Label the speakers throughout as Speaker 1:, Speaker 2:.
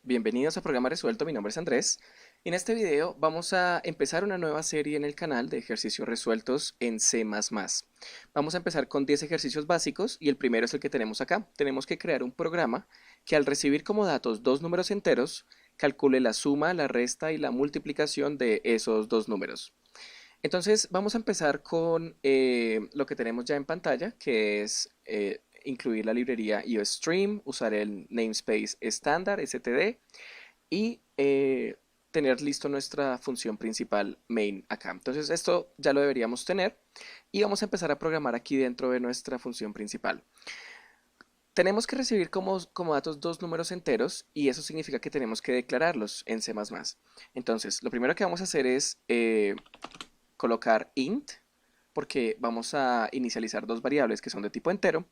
Speaker 1: Bienvenidos a Programa Resuelto, mi nombre es Andrés. En este video vamos a empezar una nueva serie en el canal de ejercicios resueltos en C++. Vamos a empezar con 10 ejercicios básicos y el primero es el que tenemos acá. Tenemos que crear un programa que al recibir como datos dos números enteros, calcule la suma, la resta y la multiplicación de esos dos números. Entonces vamos a empezar con lo que tenemos ya en pantalla, que es incluir la librería IOStream, usar el namespace estándar std y tener listo nuestra función principal main acá. Entonces esto ya lo deberíamos tener y vamos a empezar a programar aquí dentro de nuestra función principal. Tenemos que recibir como datos dos números enteros y eso significa que tenemos que declararlos en C++. Entonces lo primero que vamos a hacer es colocar int, porque vamos a inicializar dos variables que son de tipo entero,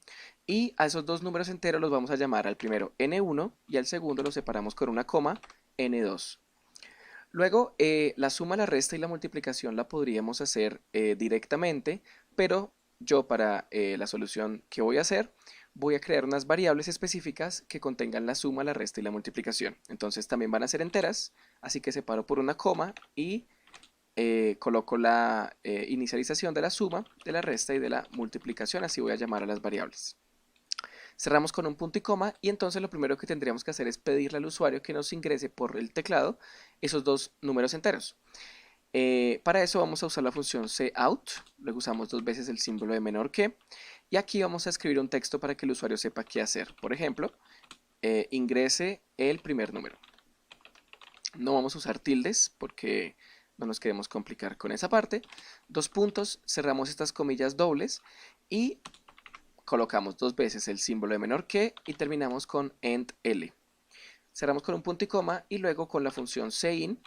Speaker 1: y a esos dos números enteros los vamos a llamar al primero n1 y al segundo lo separamos con una coma n2. Luego, la suma, la resta y la multiplicación la podríamos hacer directamente, pero yo para la solución que voy a hacer, voy a crear unas variables específicas que contengan la suma, la resta y la multiplicación. Entonces también van a ser enteras, así que separo por una coma y coloco la inicialización de la suma, de la resta y de la multiplicación, así voy a llamar a las variables. Cerramos con un punto y coma y entonces lo primero que tendríamos que hacer es pedirle al usuario que nos ingrese por el teclado esos dos números enteros. Para eso vamos a usar la función cout, luego usamos dos veces el símbolo de menor que, y aquí vamos a escribir un texto para que el usuario sepa qué hacer. Por ejemplo, ingrese el primer número. No vamos a usar tildes porque no nos queremos complicar con esa parte. Dos puntos, cerramos estas comillas dobles y colocamos dos veces el símbolo de menor que y terminamos con end L. Cerramos con un punto y coma y luego con la función cin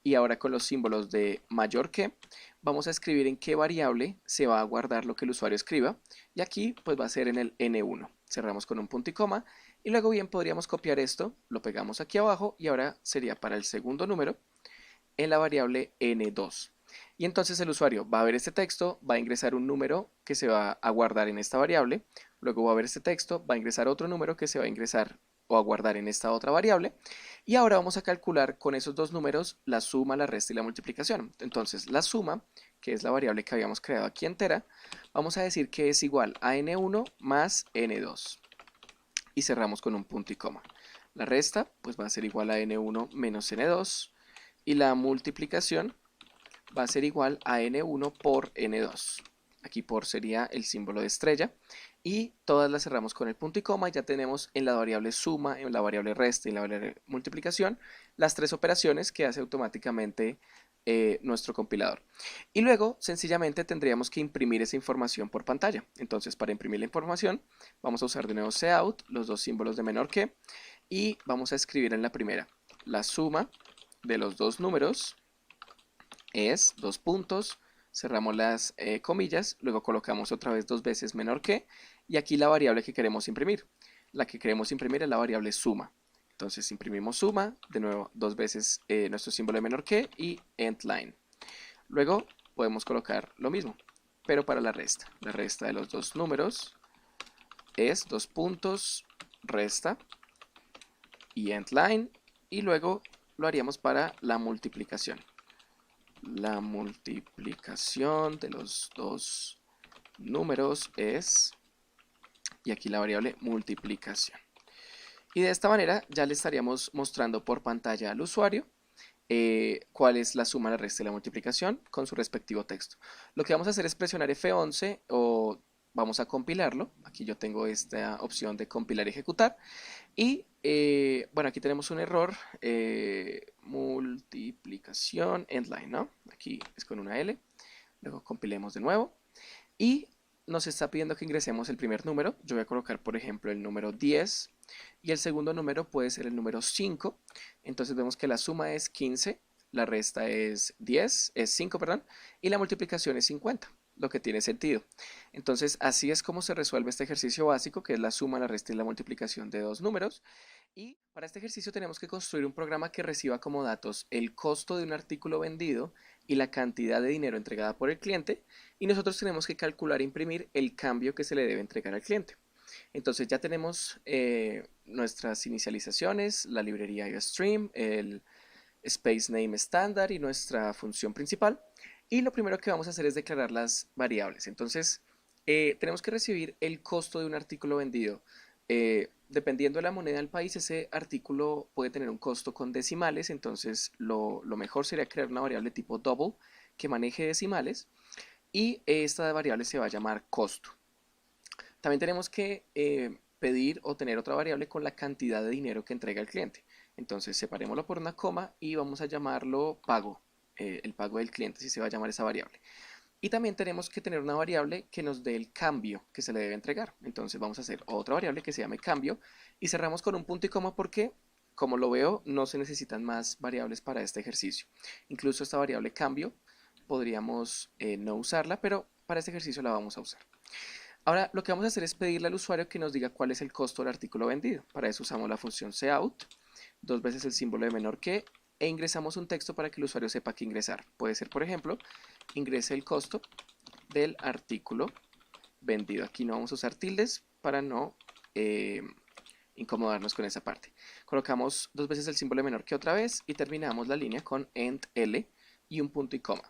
Speaker 1: y ahora con los símbolos de mayor que vamos a escribir en qué variable se va a guardar lo que el usuario escriba y aquí pues va a ser en el n1. Cerramos con un punto y coma y luego bien podríamos copiar esto, lo pegamos aquí abajo y ahora sería para el segundo número en la variable n2. Y entonces el usuario va a ver este texto, va a ingresar un número que se va a guardar en esta variable, luego va a ver este texto, va a ingresar otro número que se va a ingresar o a guardar en esta otra variable, y ahora vamos a calcular con esos dos números la suma, la resta y la multiplicación. Entonces la suma, que es la variable que habíamos creado aquí entera, vamos a decir que es igual a n1 más n2, y cerramos con un punto y coma. La resta pues va a ser igual a n1 menos n2, y la multiplicación va a ser igual a n1 por n2. Aquí por sería el símbolo de estrella. Y todas las cerramos con el punto y coma. Ya tenemos en la variable suma, en la variable resta y en la variable multiplicación las tres operaciones que hace automáticamente nuestro compilador. Y luego sencillamente tendríamos que imprimir esa información por pantalla. Entonces para imprimir la información vamos a usar de nuevo cout, los dos símbolos de menor que, y vamos a escribir en la primera la suma de los dos números es dos puntos, cerramos las comillas, luego colocamos otra vez dos veces menor que, y aquí la variable que queremos imprimir. La que queremos imprimir es la variable suma. Entonces imprimimos suma, de nuevo dos veces nuestro símbolo de menor que y end line. Luego podemos colocar lo mismo, pero para la resta. La resta de los dos números es dos puntos, resta y end line, y luego lo haríamos para la multiplicación. La multiplicación de los dos números es, y aquí la variable multiplicación. Y de esta manera ya le estaríamos mostrando por pantalla al usuario cuál es la suma, la resta y la multiplicación con su respectivo texto. Lo que vamos a hacer es presionar F11 o vamos a compilarlo. Aquí yo tengo esta opción de compilar y ejecutar. Y bueno, aquí tenemos un error, multiplicación endline, ¿no? Aquí es con una L, luego compilemos de nuevo y nos está pidiendo que ingresemos el primer número. Yo voy a colocar, por ejemplo, el número 10 y el segundo número puede ser el número 5. Entonces vemos que la suma es 15, la resta es 10, es 5, perdón, y la multiplicación es 50, lo que tiene sentido. Entonces así es como se resuelve este ejercicio básico, que es la suma, la resta y la multiplicación de dos números. Y para este ejercicio tenemos que construir un programa que reciba como datos el costo de un artículo vendido y la cantidad de dinero entregada por el cliente, y nosotros tenemos que calcular e imprimir el cambio que se le debe entregar al cliente. Entonces ya tenemos nuestras inicializaciones, la librería IOStream, el space name estándar y nuestra función principal. Y lo primero que vamos a hacer es declarar las variables. Entonces tenemos que recibir el costo de un artículo vendido. Dependiendo de la moneda del país, ese artículo puede tener un costo con decimales, entonces lo mejor sería crear una variable tipo double que maneje decimales y esta variable se va a llamar costo. También tenemos que pedir o tener otra variable con la cantidad de dinero que entrega el cliente. Entonces separémoslo por una coma y vamos a llamarlo pago, el pago del cliente, si se va a llamar esa variable. Y también tenemos que tener una variable que nos dé el cambio que se le debe entregar. Entonces vamos a hacer otra variable que se llame cambio y cerramos con un punto y coma porque, como lo veo, no se necesitan más variables para este ejercicio. Incluso esta variable cambio podríamos no usarla, pero para este ejercicio la vamos a usar. Ahora lo que vamos a hacer es pedirle al usuario que nos diga cuál es el costo del artículo vendido. Para eso usamos la función cout, dos veces el símbolo de menor que, e ingresamos un texto para que el usuario sepa qué ingresar. Puede ser, por ejemplo, ingrese el costo del artículo vendido. Aquí no vamos a usar tildes para no incomodarnos con esa parte. Colocamos dos veces el símbolo de menor que otra vez y terminamos la línea con end L y un punto y coma.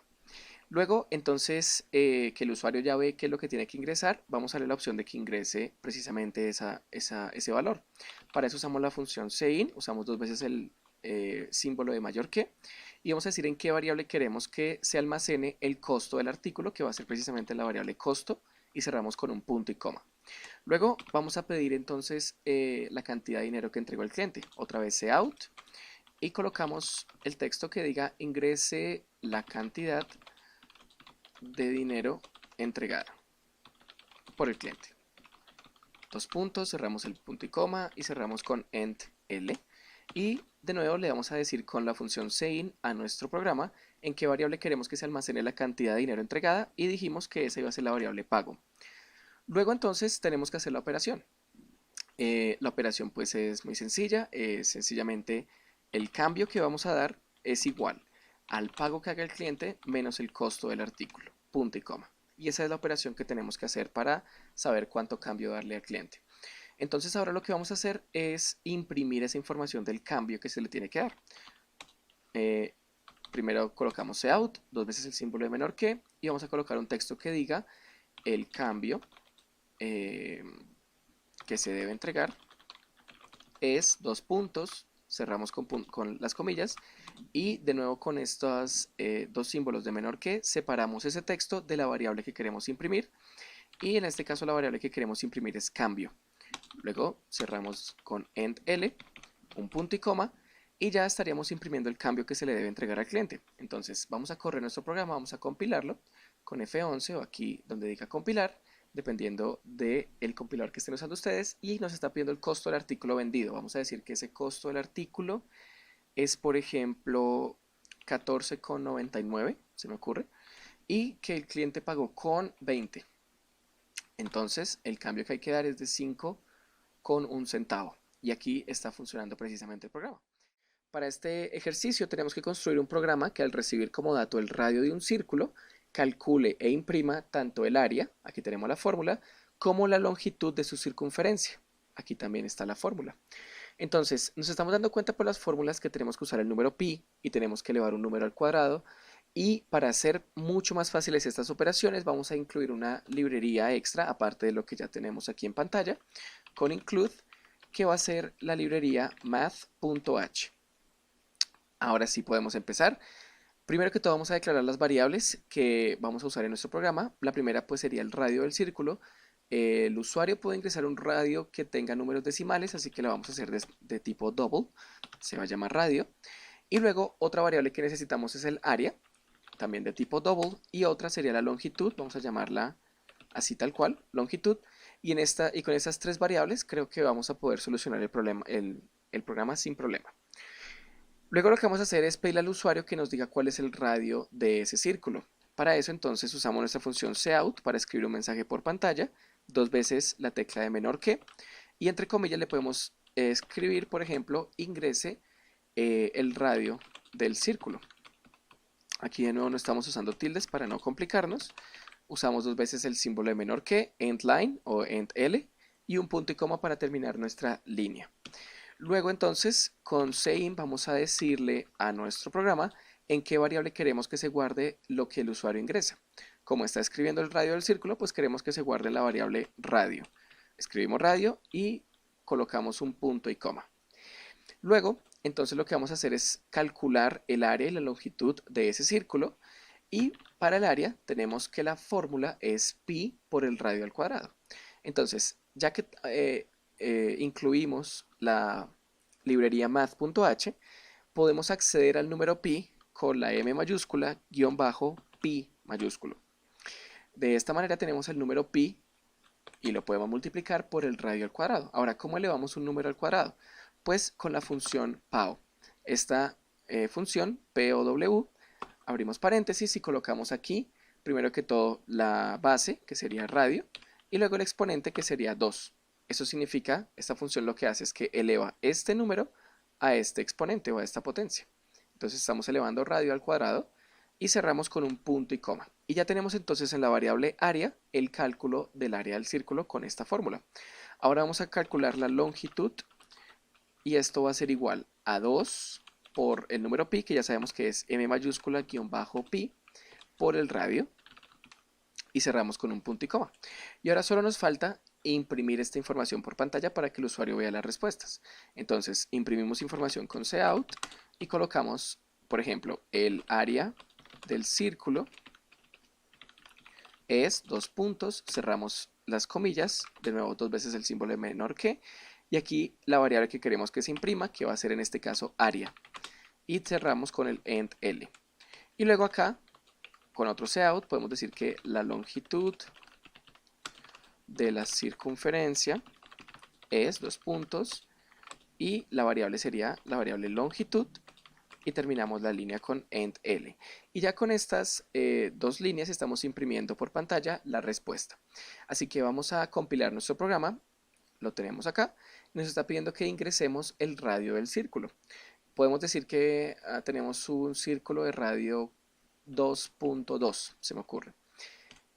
Speaker 1: Luego, entonces, que el usuario ya ve qué es lo que tiene que ingresar, vamos a darle la opción de que ingrese precisamente ese valor. Para eso usamos la función cin, usamos dos veces el símbolo de mayor que, y vamos a decir en qué variable queremos que se almacene el costo del artículo, que va a ser precisamente la variable costo, y cerramos con un punto y coma. Luego vamos a pedir entonces la cantidad de dinero que entregó el cliente, otra vez cout, y colocamos el texto que diga ingrese la cantidad de dinero entregada por el cliente. Dos puntos, cerramos el punto y coma y cerramos con end L. Y de nuevo le vamos a decir con la función cin a nuestro programa en qué variable queremos que se almacene la cantidad de dinero entregada y dijimos que esa iba a ser la variable pago. Luego entonces tenemos que hacer la operación. La operación pues es muy sencilla, sencillamente el cambio que vamos a dar es igual al pago que haga el cliente menos el costo del artículo, punto y coma. Y esa es la operación que tenemos que hacer para saber cuánto cambio darle al cliente. Entonces ahora lo que vamos a hacer es imprimir esa información del cambio que se le tiene que dar. Primero colocamos cout, dos veces el símbolo de menor que, y vamos a colocar un texto que diga el cambio que se debe entregar es dos puntos, cerramos con las comillas, y de nuevo con estos dos símbolos de menor que separamos ese texto de la variable que queremos imprimir, y en este caso la variable que queremos imprimir es cambio. Luego cerramos con end L, un punto y coma, y ya estaríamos imprimiendo el cambio que se le debe entregar al cliente. Entonces vamos a correr nuestro programa, vamos a compilarlo con F11 o aquí donde diga compilar, dependiendo del compilador que estén usando ustedes, y nos está pidiendo el costo del artículo vendido. Vamos a decir que ese costo del artículo es, por ejemplo, 14,99, se me ocurre, y que el cliente pagó con 20. Entonces el cambio que hay que dar es de 5,1 centavo, y aquí está funcionando precisamente el programa. Para este ejercicio tenemos que construir un programa que al recibir como dato el radio de un círculo, calcule e imprima tanto el área, aquí tenemos la fórmula, como la longitud de su circunferencia. Aquí también está la fórmula. Entonces, nos estamos dando cuenta por las fórmulas que tenemos que usar el número pi y tenemos que elevar un número al cuadrado. Y para hacer mucho más fáciles estas operaciones, vamos a incluir una librería extra, aparte de lo que ya tenemos aquí en pantalla, con include, que va a ser la librería math.h. Ahora sí podemos empezar. Primero que todo vamos a declarar las variables que vamos a usar en nuestro programa. La primera pues sería el radio del círculo. El usuario puede ingresar un radio que tenga números decimales, así que la vamos a hacer de tipo double, se va a llamar radio. Y luego otra variable que necesitamos es el área, también de tipo double, y otra sería la longitud, vamos a llamarla así tal cual, longitud. Y con estas tres variables creo que vamos a poder solucionar el programa sin problema. Luego lo que vamos a hacer es pedirle al usuario que nos diga cuál es el radio de ese círculo. Para eso entonces usamos nuestra función cout para escribir un mensaje por pantalla, dos veces la tecla de menor que, y entre comillas le podemos escribir, por ejemplo, ingrese el radio del círculo. Aquí de nuevo no estamos usando tildes para no complicarnos. Usamos dos veces el símbolo de menor que, end line o end L, y un punto y coma para terminar nuestra línea. Luego entonces con sein vamos a decirle a nuestro programa en qué variable queremos que se guarde lo que el usuario ingresa. Como está escribiendo el radio del círculo, pues queremos que se guarde la variable radio. Escribimos radio y colocamos un punto y coma. Luego, entonces lo que vamos a hacer es calcular el área y la longitud de ese círculo y para el área tenemos que la fórmula es pi por el radio al cuadrado. Entonces, ya que incluimos la librería math.h, podemos acceder al número pi con la m mayúscula guión bajo pi mayúsculo. De esta manera tenemos el número pi y lo podemos multiplicar por el radio al cuadrado. Ahora, ¿cómo elevamos un número al cuadrado? Pues con la función POW. Esta función, POW, abrimos paréntesis y colocamos aquí, primero que todo, la base, que sería radio, y luego el exponente, que sería 2. Eso significa, esta función lo que hace es que eleva este número a este exponente o a esta potencia. Entonces estamos elevando radio al cuadrado y cerramos con un punto y coma. Y ya tenemos entonces en la variable área el cálculo del área del círculo con esta fórmula. Ahora vamos a calcular la longitud y esto va a ser igual a 2 por el número pi, que ya sabemos que es m mayúscula guión bajo pi, por el radio, y cerramos con un punto y coma. Y ahora solo nos falta imprimir esta información por pantalla para que el usuario vea las respuestas. Entonces imprimimos información con cout y colocamos, por ejemplo, el área del círculo es 2 puntos, cerramos las comillas, de nuevo 2 veces el símbolo de menor que, y aquí la variable que queremos que se imprima, que va a ser en este caso área, y cerramos con el end L. Y luego acá, con otro cout, podemos decir que la longitud de la circunferencia es 2 puntos, y la variable sería la variable longitud, y terminamos la línea con end L. Y ya con estas dos líneas estamos imprimiendo por pantalla la respuesta. Así que vamos a compilar nuestro programa, lo tenemos acá, nos está pidiendo que ingresemos el radio del círculo. Podemos decir que tenemos un círculo de radio 2.2, se me ocurre.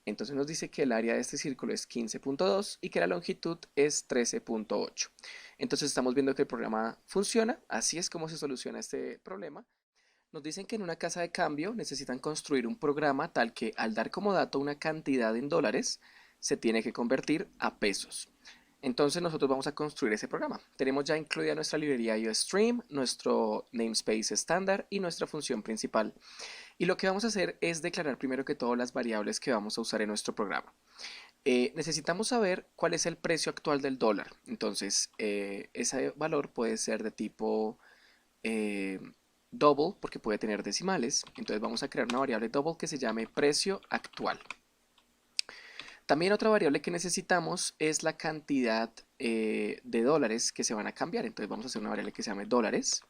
Speaker 1: Entonces nos dice que el área de este círculo es 15.2 y que la longitud es 13.8. Entonces estamos viendo que el programa funciona, así es como se soluciona este problema. Nos dicen que en una casa de cambio necesitan construir un programa tal que al dar como dato una cantidad en dólares, se tiene que convertir a pesos. Entonces nosotros vamos a construir ese programa. Tenemos ya incluida nuestra librería IOStream, nuestro namespace estándar y nuestra función principal. Y lo que vamos a hacer es declarar primero que todo las variables que vamos a usar en nuestro programa. Necesitamos saber cuál es el precio actual del dólar. Entonces ese valor puede ser de tipo double porque puede tener decimales. Entonces vamos a crear una variable double que se llame precio actual. También otra variable que necesitamos es la cantidad de dólares que se van a cambiar. Entonces vamos a hacer una variable que se llame dólares.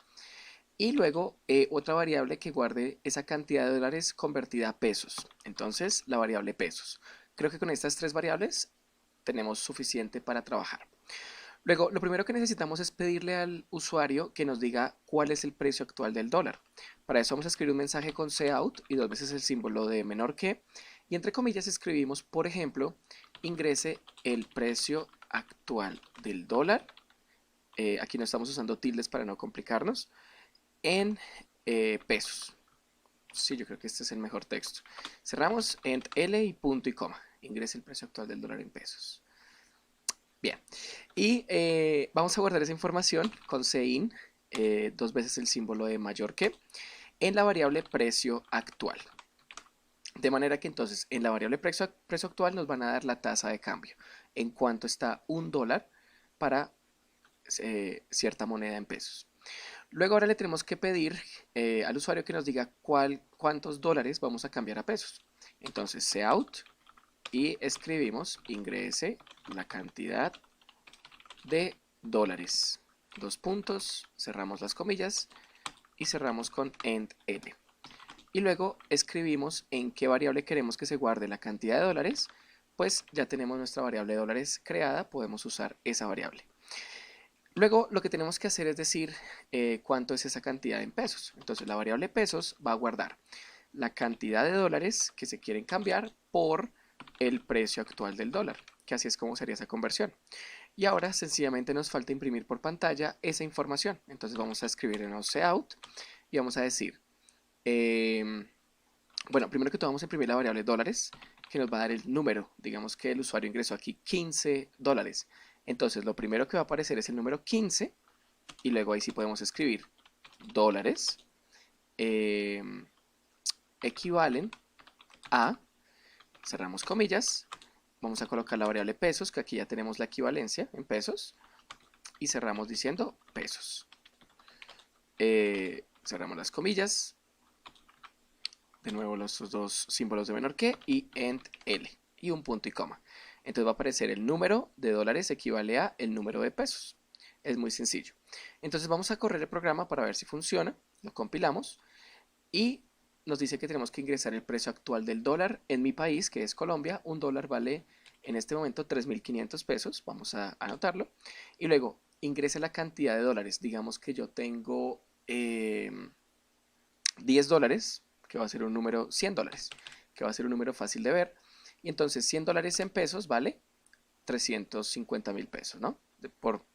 Speaker 1: Y luego otra variable que guarde esa cantidad de dólares convertida a pesos. Entonces la variable pesos. Creo que con estas tres variables tenemos suficiente para trabajar. Luego, lo primero que necesitamos es pedirle al usuario que nos diga cuál es el precio actual del dólar. Para eso vamos a escribir un mensaje con cout y 2 veces el símbolo de menor que. Y entre comillas escribimos, por ejemplo, ingrese el precio actual del dólar. Aquí no estamos usando tildes para no complicarnos. En pesos. Sí, yo creo que este es el mejor texto. Cerramos end L y punto y coma. Ingrese el precio actual del dólar en pesos. Bien, y vamos a guardar esa información con sein, 2 veces el símbolo de mayor que, en la variable precio actual. De manera que entonces en la variable precio actual nos van a dar la tasa de cambio, en cuanto está un dólar para cierta moneda en pesos. Luego ahora le tenemos que pedir al usuario que nos diga cuántos dólares vamos a cambiar a pesos. Entonces cout y escribimos ingrese la cantidad de dólares. 2 puntos, cerramos las comillas y cerramos con end L. Y luego escribimos en qué variable queremos que se guarde la cantidad de dólares. Pues ya tenemos nuestra variable de dólares creada, podemos usar esa variable. Luego lo que tenemos que hacer es decir cuánto es esa cantidad en pesos. Entonces la variable pesos va a guardar la cantidad de dólares que se quieren cambiar por el precio actual del dólar, que así es como sería esa conversión. Y ahora sencillamente nos falta imprimir por pantalla esa información. Entonces vamos a escribir en cout y vamos a decir, bueno, primero que todo vamos a imprimir la variable dólares, que nos va a dar el número. Digamos que el usuario ingresó aquí 15 dólares. Entonces lo primero que va a aparecer es el número 15 y luego ahí sí podemos escribir dólares equivalen a, cerramos comillas, vamos a colocar la variable pesos, que aquí ya tenemos la equivalencia en pesos, y cerramos diciendo pesos. Cerramos las comillas, de nuevo los dos símbolos de menor que y end L y un punto y coma. Entonces va a aparecer el número de dólares equivale a el número de pesos. Es muy sencillo. Entonces vamos a correr el programa para ver si funciona. Lo compilamos y nos dice que tenemos que ingresar el precio actual del dólar en mi país, que es Colombia. Un dólar vale en este momento 3.500 pesos. Vamos a anotarlo. Y luego ingrese la cantidad de dólares. Digamos que yo tengo 10 dólares, que va a ser un número, 100 dólares, que va a ser un número fácil de ver. Y entonces 100 dólares en pesos vale 350.000 pesos, ¿no? Por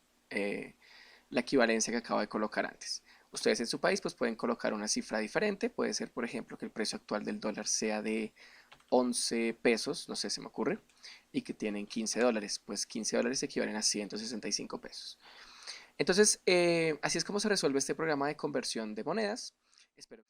Speaker 1: la equivalencia que acabo de colocar antes. Ustedes en su país pues pueden colocar una cifra diferente. Puede ser, por ejemplo, que el precio actual del dólar sea de 11 pesos, no sé, se me ocurre, y que tienen 15 dólares. Pues 15 dólares equivalen a 165 pesos. Entonces, así es como se resuelve este programa de conversión de monedas. Espero.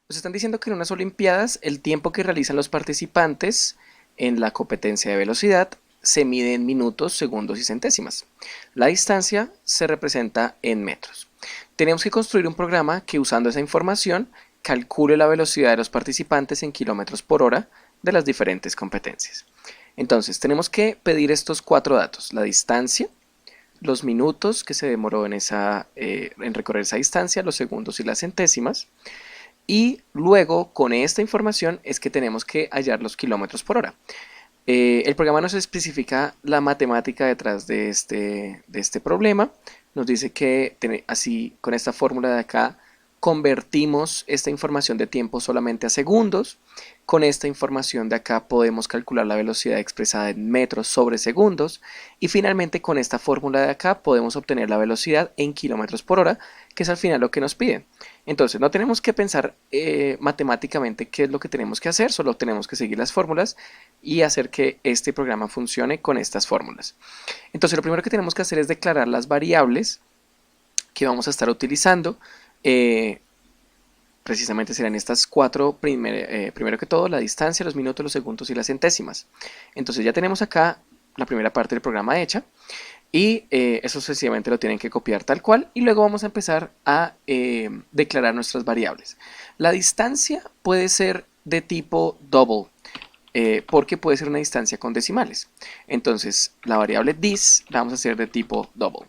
Speaker 1: Nos están diciendo que en unas Olimpiadas el tiempo que realizan los participantes en la competencia de velocidad se mide en minutos, segundos y centésimas. La distancia se representa en metros. Tenemos que construir un programa que, usando esa información, calcule la velocidad de los participantes en kilómetros por hora de las diferentes competencias. Entonces, tenemos que pedir estos 4 datos: la distancia, los minutos que se demoró en recorrer esa distancia, los segundos y las centésimas. Y luego, con esta información, es que tenemos que hallar los kilómetros por hora. El programa nos especifica la matemática detrás de este problema. Nos dice que así, con esta fórmula de acá, convertimos esta información de tiempo solamente a segundos. Con esta información de acá podemos calcular la velocidad expresada en metros sobre segundos. Y finalmente, con esta fórmula de acá podemos obtener la velocidad en kilómetros por hora, que es al final lo que nos piden. Entonces no tenemos que pensar matemáticamente qué es lo que tenemos que hacer, solo tenemos que seguir las fórmulas y hacer que este programa funcione con estas fórmulas. Entonces lo primero que tenemos que hacer es declarar las variables que vamos a estar utilizando. Precisamente serán estas 4, primero que todo la distancia, los minutos, los segundos y las centésimas. Entonces ya tenemos acá la primera parte del programa hecha. Y eso sencillamente lo tienen que copiar tal cual. Y luego vamos a empezar a declarar nuestras variables. La distancia puede ser de tipo double, porque puede ser una distancia con decimales. Entonces la variable dis la vamos a hacer de tipo double.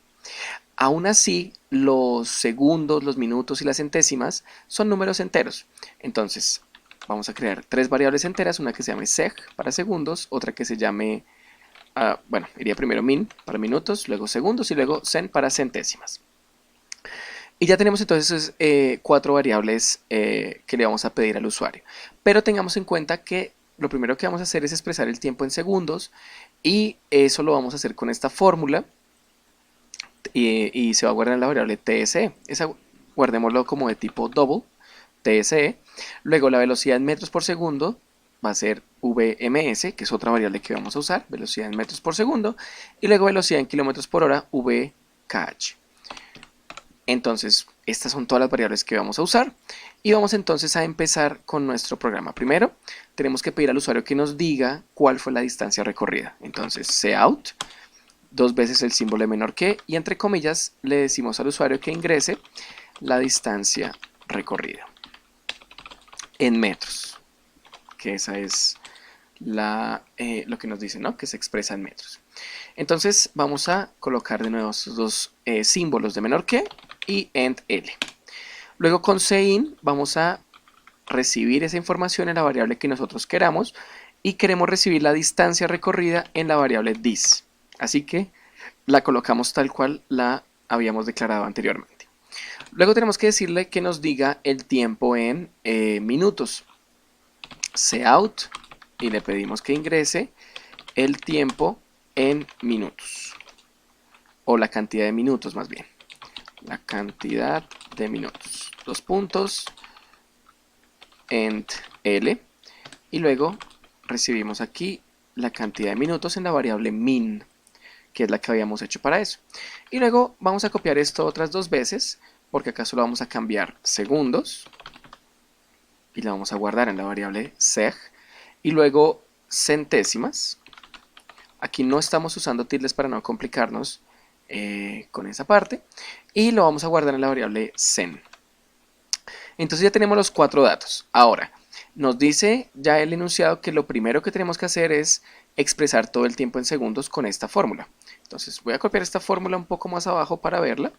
Speaker 1: Aún así, los segundos, los minutos y las centésimas son números enteros. Entonces vamos a crear 3 variables enteras, una que se llame seg para segundos, otra que se llame bueno, iría primero min para minutos, luego segundos y luego cen para centésimas. Y ya tenemos entonces 4 variables que le vamos a pedir al usuario. Pero tengamos en cuenta que lo primero que vamos a hacer es expresar el tiempo en segundos, y eso lo vamos a hacer con esta fórmula, y se va a guardar en la variable tse. Esa guardémoslo como de tipo double, tse. Luego la velocidad en metros por segundo va a ser VMS, que es otra variable que vamos a usar, velocidad en metros por segundo, y luego velocidad en kilómetros por hora, VKH. Entonces, estas son todas las variables que vamos a usar, y vamos entonces a empezar con nuestro programa. Primero, tenemos que pedir al usuario que nos diga cuál fue la distancia recorrida. Entonces, cout, 2 veces el símbolo de menor que, y entre comillas le decimos al usuario que ingrese la distancia recorrida en metros, que esa es lo que nos dice, ¿no? Que se expresa en metros. Entonces vamos a colocar de nuevo esos 2 símbolos de menor que y end L. Luego con cin vamos a recibir esa información en la variable que nosotros queramos, y queremos recibir la distancia recorrida en la variable dis. Así que la colocamos tal cual la habíamos declarado anteriormente. Luego tenemos que decirle que nos diga el tiempo en minutos. Cout, y le pedimos que ingrese el tiempo en minutos. o la cantidad de minutos más bien. La cantidad de minutos. Dos puntos, int L, y luego recibimos aquí la cantidad de minutos en la variable min, que es la que habíamos hecho para eso. Y luego vamos a copiar esto otras dos veces, porque acá solo vamos a cambiar segundos, y la vamos a guardar en la variable seg, y luego centésimas. Aquí no estamos usando tildes para no complicarnos con esa parte, y lo vamos a guardar en la variable cen. Entonces ya tenemos los cuatro datos. Ahora, nos dice ya el enunciado que lo primero que tenemos que hacer es expresar todo el tiempo en segundos con esta fórmula. Entonces voy a copiar esta fórmula un poco más abajo para verla.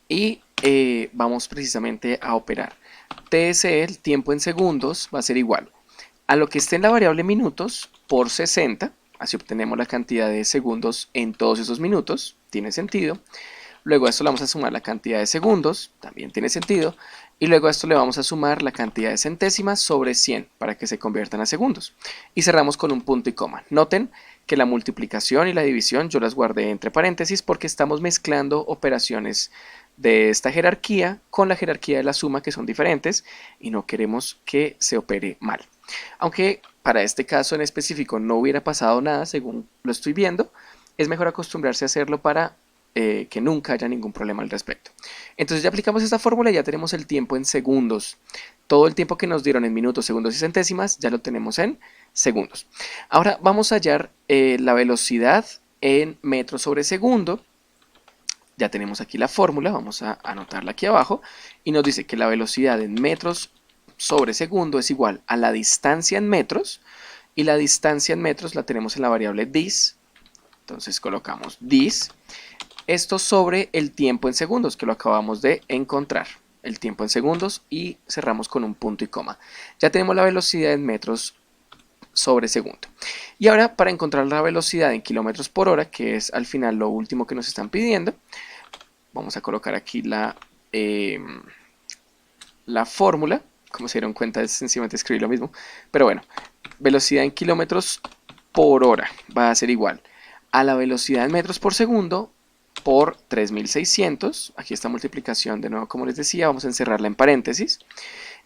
Speaker 1: Y vamos precisamente a operar. TSE, el tiempo en segundos, va a ser igual a lo que esté en la variable minutos por 60. Así obtenemos la cantidad de segundos en todos esos minutos. Tiene sentido. Luego a esto le vamos a sumar la cantidad de segundos, también tiene sentido, y luego a esto le vamos a sumar la cantidad de centésimas sobre 100 para que se conviertan a segundos. Y cerramos con un punto y coma. Noten que la multiplicación y la división yo las guardé entre paréntesis porque estamos mezclando operaciones de esta jerarquía con la jerarquía de la suma, que son diferentes y no queremos que se opere mal. Aunque para este caso en específico no hubiera pasado nada según lo estoy viendo, es mejor acostumbrarse a hacerlo para que nunca haya ningún problema al respecto. Entonces ya aplicamos esta fórmula y ya tenemos el tiempo en segundos. Todo el tiempo que nos dieron en minutos, segundos y centésimas ya lo tenemos en segundos. Ahora vamos a hallar la velocidad en metros sobre segundo. Ya tenemos aquí la fórmula, vamos a anotarla aquí abajo y nos dice que la velocidad en metros sobre segundo es igual a la distancia en metros, y la distancia en metros la tenemos en la variable dis. Entonces colocamos dis, esto sobre el tiempo en segundos, que lo acabamos de encontrar, el tiempo en segundos, y cerramos con un punto y coma. Ya tenemos la velocidad en metros sobre segundo. Y ahora, para encontrar la velocidad en kilómetros por hora, que es al final lo último que nos están pidiendo, vamos a colocar aquí la fórmula. Como se dieron cuenta, es sencillamente escribir lo mismo, pero bueno, velocidad en kilómetros por hora va a ser igual a la velocidad en metros por segundo por 3600. Aquí esta multiplicación de nuevo, como les decía, vamos a encerrarla en paréntesis,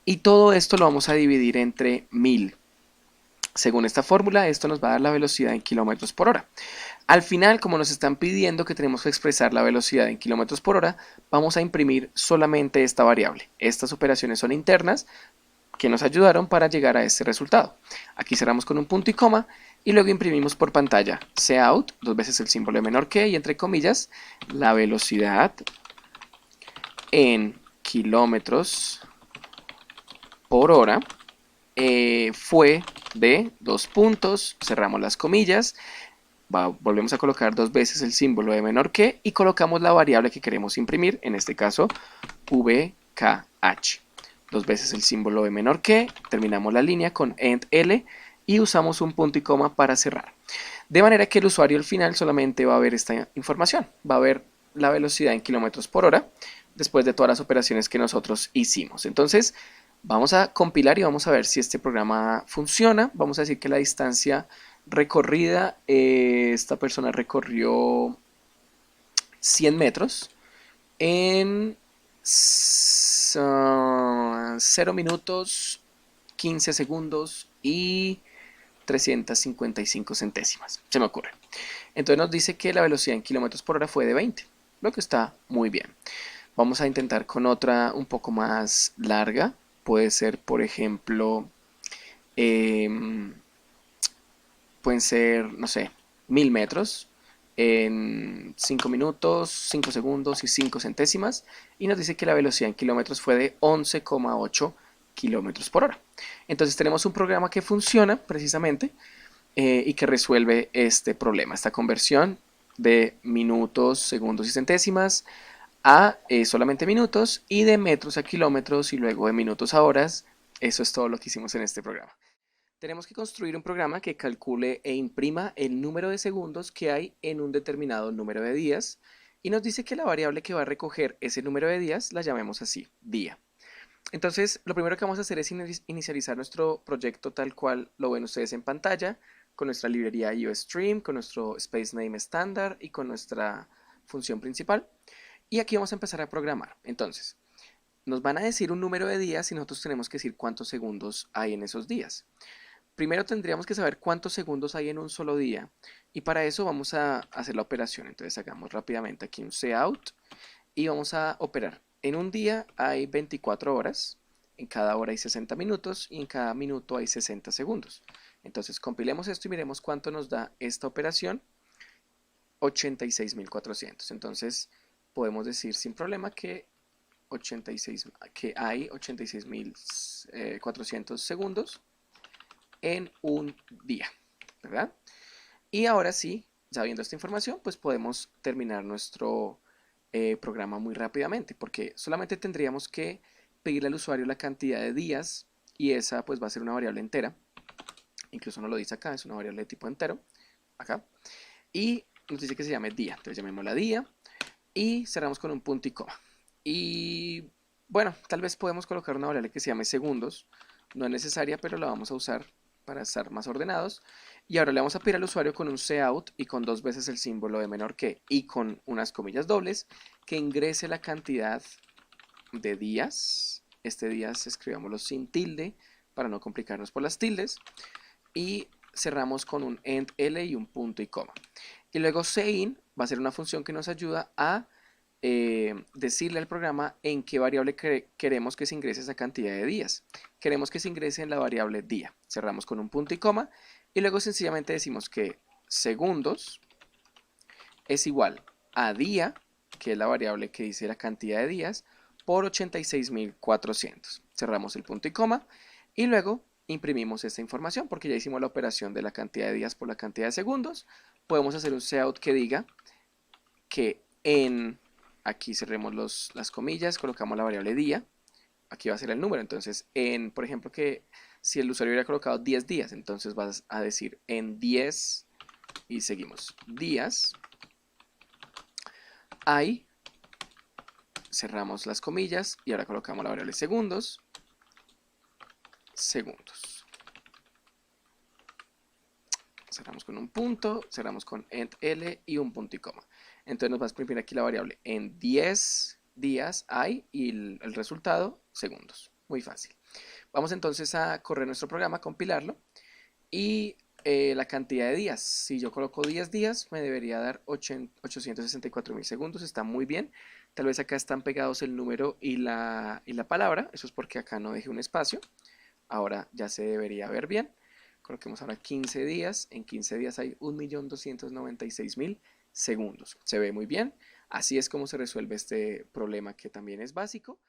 Speaker 1: y todo esto lo vamos a dividir entre 1000. Según esta fórmula, esto nos va a dar la velocidad en kilómetros por hora. Al final, como nos están pidiendo que tenemos que expresar la velocidad en kilómetros por hora, vamos a imprimir solamente esta variable. Estas operaciones son internas que nos ayudaron para llegar a este resultado. Aquí cerramos con un punto y coma y luego imprimimos por pantalla cout, dos veces el símbolo de menor que, y entre comillas, la velocidad en kilómetros por hora fue de dos puntos, cerramos las comillas, volvemos a colocar dos veces el símbolo de menor que y colocamos la variable que queremos imprimir, en este caso VKH. Dos veces el símbolo de menor que, terminamos la línea con int L y usamos un punto y coma para cerrar. De manera que el usuario al final solamente va a ver esta información, va a ver la velocidad en kilómetros por hora después de todas las operaciones que nosotros hicimos. Entonces vamos a compilar y vamos a ver si este programa funciona. Vamos a decir que la distancia recorrida, esta persona recorrió 100 metros en 0 minutos 15 segundos y 355 centésimas, se me ocurre. Entonces nos dice que la velocidad en kilómetros por hora fue de 20, lo que está muy bien. Vamos a intentar con otra un poco más larga. Puede ser, por ejemplo, pueden ser, no sé, 1000 metros en 5 minutos, 5 segundos y 5 centésimas, y nos dice que la velocidad en kilómetros fue de 11,8 kilómetros por hora. Entonces tenemos un programa que funciona precisamente y que resuelve este problema, esta conversión de minutos, segundos y centésimas a solamente minutos, y de metros a kilómetros y luego de minutos a horas. Eso es todo lo que hicimos en este programa. Tenemos que construir un programa que calcule e imprima el número de segundos que hay en un determinado número de días, y nos dice que la variable que va a recoger ese número de días la llamemos así, día. Entonces, lo primero que vamos a hacer es inicializar nuestro proyecto tal cual lo ven ustedes en pantalla. con nuestra librería IOStream, con nuestro space name estándar y con nuestra función principal. Y aquí vamos a empezar a programar. Entonces, nos van a decir un número de días y nosotros tenemos que decir cuántos segundos hay en esos días. Primero tendríamos que saber cuántos segundos hay en un solo día y para eso vamos a hacer la operación. Entonces hagamos rápidamente aquí un cout y vamos a operar. En un día hay 24 horas, en cada hora hay 60 minutos y en cada minuto hay 60 segundos. Entonces compilemos esto y miremos cuánto nos da esta operación. 86.400. Entonces podemos decir sin problema que hay 86.400 segundos en un día, ¿verdad? Y ahora sí, sabiendo esta información, pues podemos terminar nuestro programa muy rápidamente, porque solamente tendríamos que pedirle al usuario la cantidad de días y esa pues va a ser una variable entera. Incluso no lo dice acá, es una variable de tipo entero, acá. Y nos dice que se llame día, entonces llamémosla día y cerramos con un punto y coma. Y bueno, tal vez podemos colocar una variable que se llame segundos, no es necesaria, pero la vamos a usar para estar más ordenados. Y ahora le vamos a pedir al usuario con un cout y con 2 veces el símbolo de menor que y con unas comillas dobles que ingrese la cantidad de días. Este días escribámoslo sin tilde para no complicarnos por las tildes. Y cerramos con un end L y un punto y coma. Y luego sein va a ser una función que nos ayuda a decirle al programa en qué variable queremos que se ingrese esa cantidad de días. Queremos que se ingrese en la variable día. Cerramos con un punto y coma y luego sencillamente decimos que segundos es igual a día, que es la variable que dice la cantidad de días, por 86.400. Cerramos el punto y coma y luego imprimimos esta información porque ya hicimos la operación de la cantidad de días por la cantidad de segundos. Podemos hacer un cout que diga que en, aquí cerremos las comillas, colocamos la variable día, aquí va a ser el número, entonces por ejemplo que si el usuario hubiera colocado 10 días, entonces vas a decir en 10 y seguimos días hay, cerramos las comillas y ahora colocamos la variable segundos, cerramos con un punto, cerramos con end L y un punto y coma. Entonces nos va a imprimir aquí la variable en 10 días hay y el resultado segundos. Muy fácil. Vamos entonces a correr nuestro programa, compilarlo y la cantidad de días. Si yo coloco 10 días me debería dar 864.000 segundos. Está muy bien. Tal vez acá están pegados el número y la palabra. Eso es porque acá no dejé un espacio. Ahora ya se debería ver bien. Coloquemos ahora 15 días. En 15 días hay 1.296.000 segundos. Se ve muy bien. Así es como se resuelve este problema que también es básico.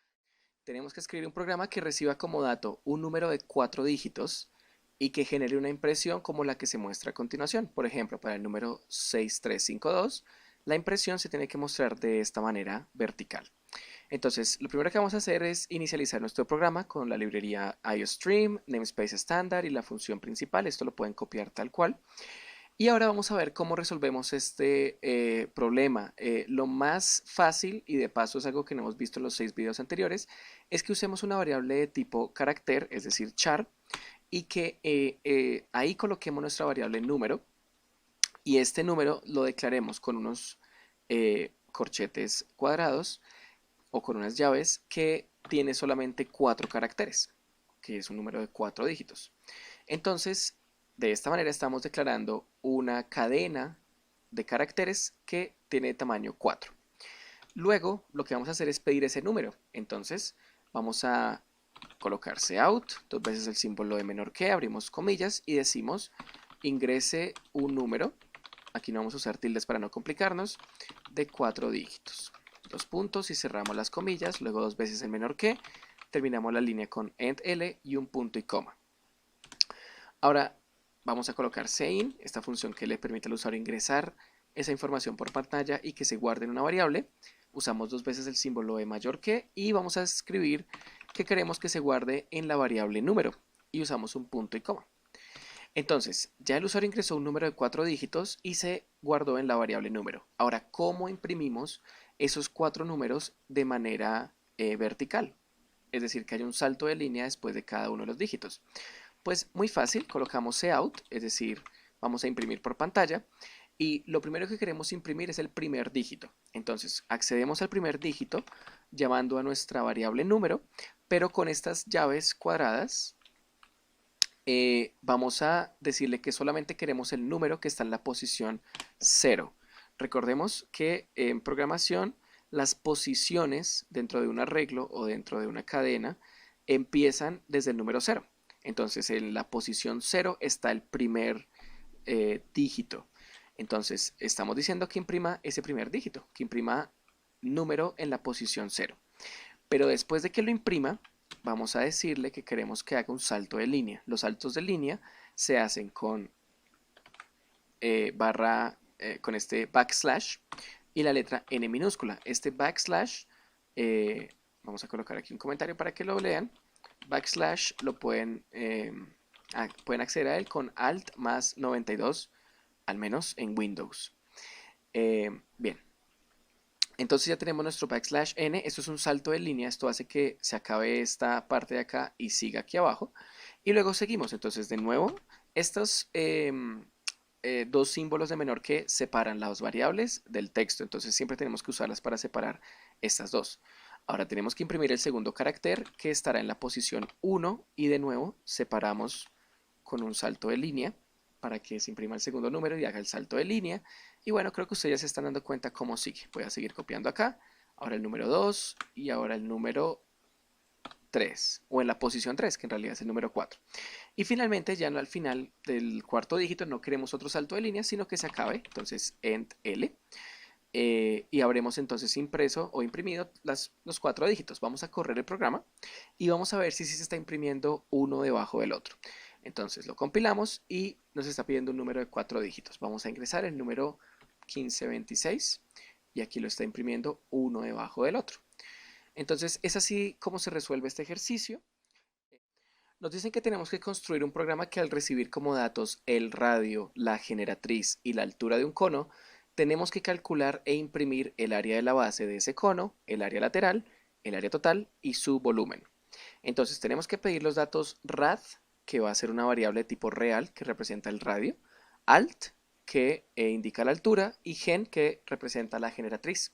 Speaker 1: Tenemos que escribir un programa que reciba como dato un número de 4 dígitos y que genere una impresión como la que se muestra a continuación. Por ejemplo, para el número 6352, la impresión se tiene que mostrar de esta manera vertical. Entonces, lo primero que vamos a hacer es inicializar nuestro programa con la librería IOStream, namespace estándar y la función principal. Esto lo pueden copiar tal cual. Y ahora vamos a ver cómo resolvemos este problema. Lo más fácil, y de paso es algo que no hemos visto en los 6 videos anteriores, es que usemos una variable de tipo carácter, es decir, char, y que ahí coloquemos nuestra variable número y este número lo declaremos con unos corchetes cuadrados o con unas llaves que tiene solamente 4 caracteres, que es un número de 4 dígitos. Entonces, de esta manera estamos declarando una cadena de caracteres que tiene tamaño 4. Luego, lo que vamos a hacer es pedir ese número. Entonces, vamos a colocar cout, 2 veces el símbolo de menor que, abrimos comillas y decimos ingrese un número, aquí no vamos a usar tildes para no complicarnos, de 4 dígitos. 2 puntos y cerramos las comillas, luego 2 veces el menor que, terminamos la línea con end L y un punto y coma. Ahora vamos a colocar sein, esta función que le permite al usuario ingresar esa información por pantalla y que se guarde en una variable. Usamos 2 veces el símbolo de mayor que y vamos a escribir que queremos que se guarde en la variable número y usamos un punto y coma. Entonces, ya el usuario ingresó un número de 4 dígitos y se guardó en la variable número. Ahora, ¿cómo imprimimos esos 4 números de manera vertical? Es decir, que haya un salto de línea después de cada uno de los dígitos. Pues muy fácil, colocamos cout, es decir, vamos a imprimir por pantalla y lo primero que queremos imprimir es el primer dígito. Entonces accedemos al primer dígito llamando a nuestra variable número, pero con estas llaves cuadradas vamos a decirle que solamente queremos el número que está en la posición 0. Recordemos que en programación las posiciones dentro de un arreglo o dentro de una cadena empiezan desde el número 0. Entonces en la posición 0 está el primer dígito. Entonces estamos diciendo que imprima ese primer dígito, que imprima número en la posición 0. Pero después de que lo imprima, vamos a decirle que queremos que haga un salto de línea. Los saltos de línea se hacen con con este backslash y la letra N minúscula. Este backslash, vamos a colocar aquí un comentario para que lo lean. Backslash lo pueden acceder a él con Alt más 92, al menos en Windows. Bien. Entonces ya tenemos nuestro backslash n, esto es un salto de línea, esto hace que se acabe esta parte de acá y siga aquí abajo. Y luego seguimos, entonces de nuevo, estos dos símbolos de menor que separan las variables del texto, entonces siempre tenemos que usarlas para separar estas dos. Ahora tenemos que imprimir el segundo carácter que estará en la posición 1 y de nuevo separamos con un salto de línea para que se imprima el segundo número y haga el salto de línea. Y bueno, creo que ustedes ya se están dando cuenta cómo sigue. Voy a seguir copiando acá. Ahora el número 2 y ahora el número 3. O en la posición 3, que en realidad es el número 4. Y finalmente, ya al final del cuarto dígito no queremos otro salto de línea, sino que se acabe. Entonces, End L. Y habremos entonces impreso o imprimido los 4 dígitos. Vamos a correr el programa y vamos a ver si se está imprimiendo uno debajo del otro. Entonces lo compilamos y nos está pidiendo un número de 4 dígitos. Vamos a ingresar el número 1526 y aquí lo está imprimiendo uno debajo del otro. Entonces es así como se resuelve este ejercicio. Nos dicen que tenemos que construir un programa que al recibir como datos el radio, la generatriz y la altura de un cono, tenemos que calcular e imprimir el área de la base de ese cono, el área lateral, el área total y su volumen. Entonces tenemos que pedir los datos rad, que va a ser una variable de tipo real que representa el radio, alt, que indica la altura, y gen, que representa la generatriz.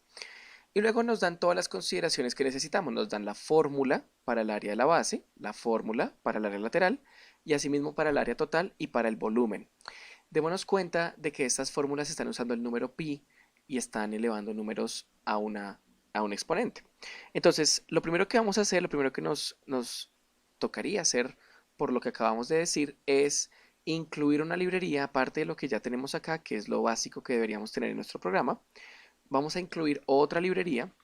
Speaker 1: Y luego nos dan todas las consideraciones que necesitamos. Nos dan la fórmula para el área de la base, la fórmula para el área lateral, y asimismo para el área total y para el volumen. Démonos cuenta de que estas fórmulas están usando el número pi y están elevando números a un exponente. Entonces, lo primero que vamos a hacer, lo primero que nos tocaría hacer por lo que acabamos de decir es incluir una librería aparte de lo que ya tenemos acá, que es lo básico que deberíamos tener en nuestro programa. Vamos a incluir otra librería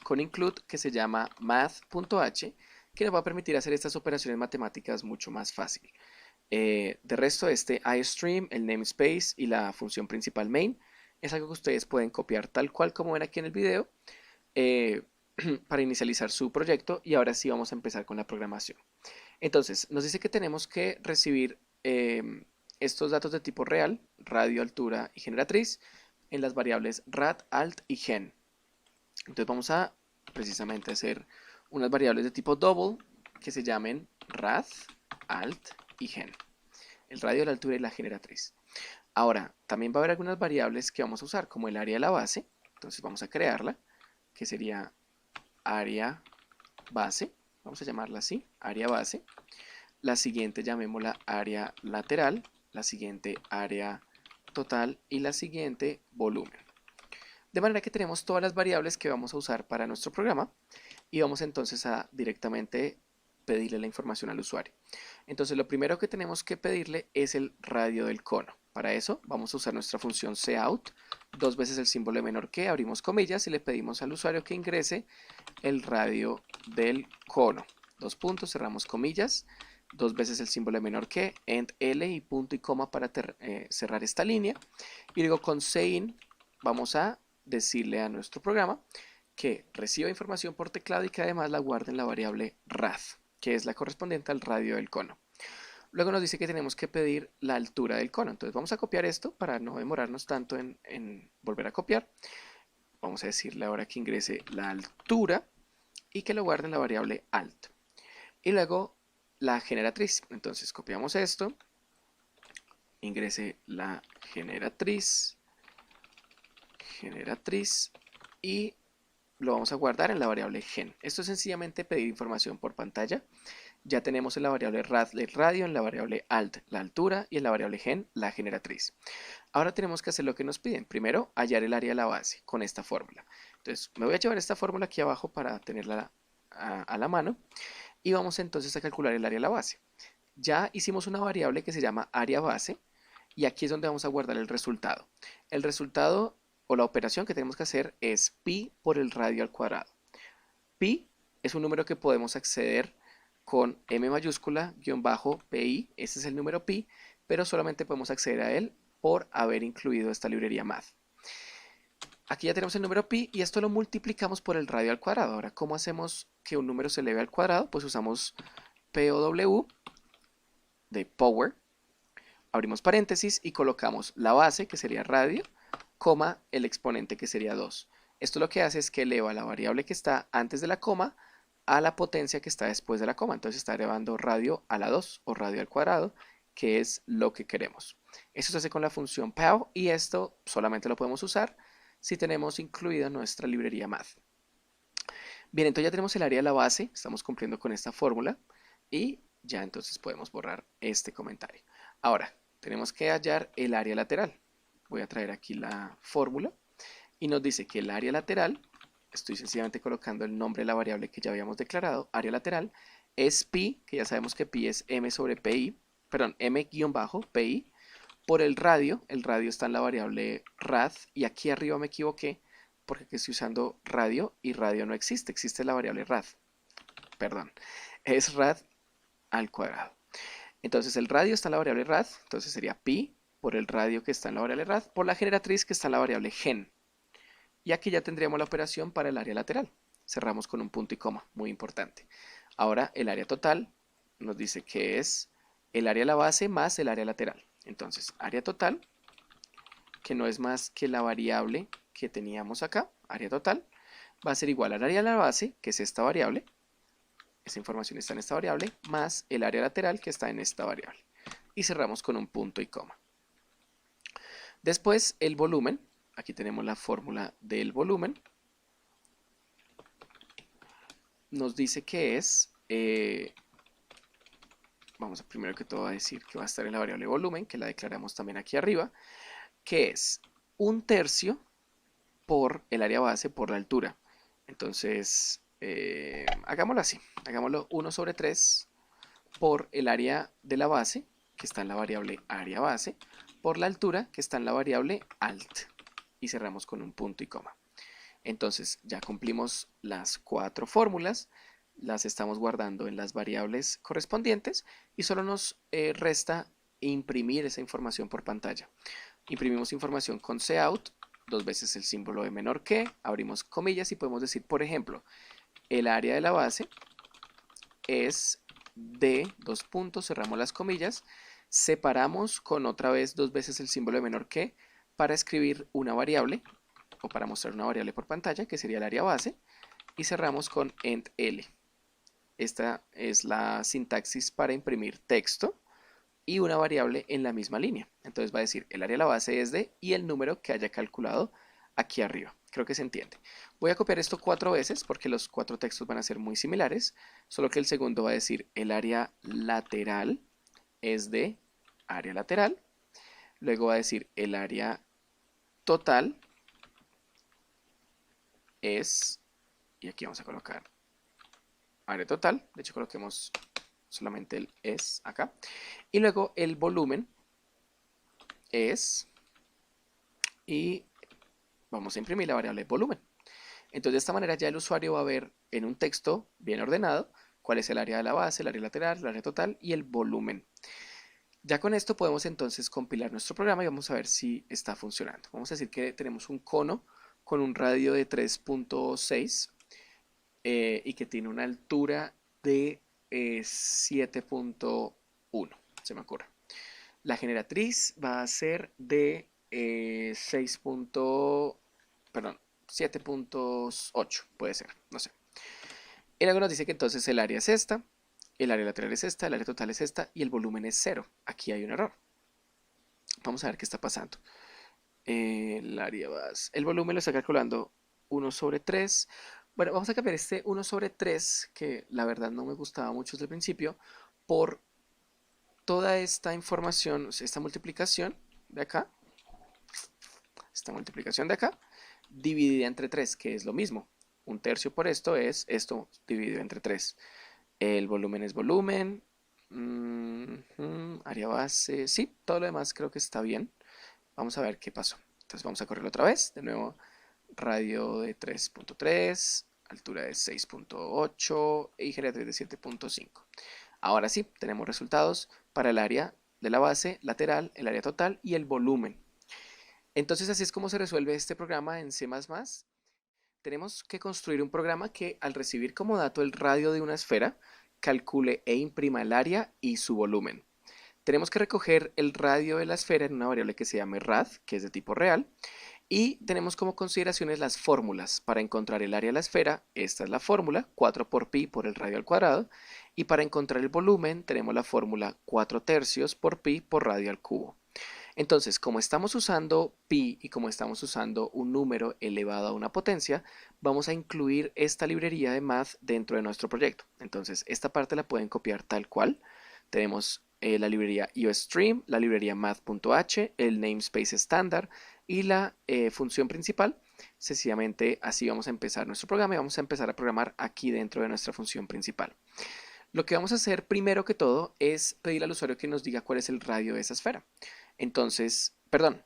Speaker 1: con include que se llama math.h, que nos va a permitir hacer estas operaciones matemáticas mucho más fácil. De resto, este iStream, el namespace y la función principal main es algo que ustedes pueden copiar tal cual como ven aquí en el video para inicializar su proyecto, y ahora sí vamos a empezar con la programación. Entonces, nos dice que tenemos que recibir estos datos de tipo real, radio, altura y generatriz, en las variables rad, alt y gen. Entonces vamos a precisamente hacer unas variables de tipo double que se llamen rad, alt y gen. El radio, la altura y la generatriz. Ahora, también va a haber algunas variables que vamos a usar, como el área de la base. Entonces vamos a crearla, que sería área base. Vamos a llamarla así, área base. La siguiente llamémosla área lateral. La siguiente área total y la siguiente volumen. De manera que tenemos todas las variables que vamos a usar para nuestro programa y vamos entonces a directamente pedirle la información al usuario. Entonces lo primero que tenemos que pedirle es el radio del cono. Para eso vamos a usar nuestra función cout, dos veces el símbolo de menor que, abrimos comillas y le pedimos al usuario que ingrese el radio del cono. Dos puntos, cerramos comillas, dos veces el símbolo de menor que, end L y punto y coma para cerrar esta línea. Y luego con sein vamos a decirle a nuestro programa que reciba información por teclado y que además la guarde en la variable rad, que es la correspondiente al radio del cono. Luego nos dice que tenemos que pedir la altura del cono. Entonces vamos a copiar esto para no demorarnos tanto en volver a copiar. Vamos a decirle ahora que ingrese la altura y que lo guarde en la variable alt. Y luego la generatriz. Entonces copiamos esto, ingrese la generatriz y lo vamos a guardar en la variable gen. Esto es sencillamente pedir información por pantalla. Ya tenemos en la variable rad el radio, en la variable alt la altura y en la variable gen la generatriz. Ahora tenemos que hacer lo que nos piden. Primero, hallar el área de la base con esta fórmula. Entonces, me voy a llevar esta fórmula aquí abajo para tenerla a la mano y vamos entonces a calcular el área de la base. Ya hicimos una variable que se llama área base y aquí es donde vamos a guardar el resultado. El resultado o la operación que tenemos que hacer es pi por el radio al cuadrado. Pi es un número que podemos acceder con m mayúscula guión bajo pi, ese es el número pi, pero solamente podemos acceder a él por haber incluido esta librería math. Aquí ya tenemos el número pi y esto lo multiplicamos por el radio al cuadrado. Ahora, ¿cómo hacemos que un número se eleve al cuadrado? Pues usamos POW de power, abrimos paréntesis y colocamos la base, que sería radio, coma el exponente, que sería 2. Esto lo que hace es que eleva la variable que está antes de la coma a la potencia que está después de la coma. Entonces está elevando radio a la 2 o radio al cuadrado, que es lo que queremos. Esto se hace con la función POW y esto solamente lo podemos usar si tenemos incluida nuestra librería math. Bien, entonces ya tenemos el área de la base, estamos cumpliendo con esta fórmula y ya entonces podemos borrar este comentario. Ahora, tenemos que hallar el área lateral. Voy a traer aquí la fórmula y nos dice que el área lateral, estoy sencillamente colocando el nombre de la variable que ya habíamos declarado, área lateral, es pi, que ya sabemos que pi es m sobre pi, perdón, m-pi, por el radio está en la variable rad, y aquí arriba me equivoqué, porque aquí estoy usando radio, y radio no existe, existe la variable rad, perdón, es rad al cuadrado. Entonces el radio está en la variable rad, entonces sería pi por el radio que está en la variable rad, por la generatriz que está en la variable gen. Y aquí ya tendríamos la operación para el área lateral. Cerramos con un punto y coma, muy importante. Ahora el área total nos dice que es el área de la base más el área lateral. Entonces, área total, que no es más que la variable que teníamos acá, área total, va a ser igual al área de la base, que es esta variable, esa información está en esta variable, más el área lateral que está en esta variable. Y cerramos con un punto y coma. Después, el volumen, aquí tenemos la fórmula del volumen, nos dice que es, vamos a primero que todo a decir que va a estar en la variable volumen, que la declaramos también aquí arriba, que es 1/3 por el área base por la altura. Entonces, hagámoslo así, hagámoslo 1 sobre 3 por el área de la base, que está en la variable área base, por la altura, que está en la variable alt. Y cerramos con un punto y coma. Entonces, ya cumplimos las 4 fórmulas, las estamos guardando en las variables correspondientes y solo nos resta imprimir esa información por pantalla. Imprimimos información con cout, 2 veces el símbolo de menor que, abrimos comillas y podemos decir, por ejemplo, el área de la base es de 2 puntos, cerramos las comillas, separamos con otra vez 2 veces el símbolo de menor que para escribir una variable o para mostrar una variable por pantalla que sería el área base y cerramos con ent l. Esta es la sintaxis para imprimir texto y una variable en la misma línea. Entonces va a decir el área de la base es de y el número que haya calculado aquí arriba. Creo que se entiende. Voy a copiar esto 4 veces porque los 4 textos van a ser muy similares, solo que el segundo va a decir el área lateral es de área lateral. Luego va a decir el área total es, y aquí vamos a colocar área total, de hecho coloquemos solamente el es acá, y luego el volumen es, y vamos a imprimir la variable volumen. Entonces de esta manera ya el usuario va a ver en un texto bien ordenado cuál es el área de la base, el área lateral, el área total y el volumen. Ya con esto podemos entonces compilar nuestro programa y vamos a ver si está funcionando. Vamos a decir que tenemos un cono con un radio de 3.6 y que tiene una altura de 7.1, se me ocurre. La generatriz va a ser de 7.8, puede ser, no sé. Y luego nos dice que entonces el área es esta, el área lateral es esta, el área total es esta y el volumen es 0. Aquí hay un error. Vamos a ver qué está pasando. El área base. El volumen lo está calculando 1/3. Bueno, vamos a cambiar este 1/3, que la verdad no me gustaba mucho desde el principio, por toda esta información, esta multiplicación de acá, dividida entre 3, que es lo mismo. 1/3 por esto es esto dividido entre 3. El volumen es volumen. Área base. Sí, todo lo demás creo que está bien. Vamos a ver qué pasó. Entonces vamos a correrlo otra vez. De nuevo, radio de 3.3, altura de 6.8 y geriatría de 7.5. Ahora sí, tenemos resultados para el área de la base, lateral, el área total y el volumen. Entonces así es como se resuelve este programa en C++. Tenemos que construir un programa que, al recibir como dato el radio de una esfera, calcule e imprima el área y su volumen. Tenemos que recoger el radio de la esfera en una variable que se llame rad, que es de tipo real, y tenemos como consideraciones las fórmulas. Para encontrar el área de la esfera, esta es la fórmula, 4 por pi por el radio al cuadrado, y para encontrar el volumen tenemos la fórmula 4/3 por pi por radio al cubo. Entonces, como estamos usando pi y como estamos usando un número elevado a una potencia, vamos a incluir esta librería de math dentro de nuestro proyecto. Entonces, esta parte la pueden copiar tal cual. Tenemos la librería iostream, la librería math.h, el namespace estándar y la función principal. Sencillamente así vamos a empezar nuestro programa y vamos a empezar a programar aquí dentro de nuestra función principal. Lo que vamos a hacer primero que todo es pedir al usuario que nos diga cuál es el radio de esa esfera. Entonces, perdón,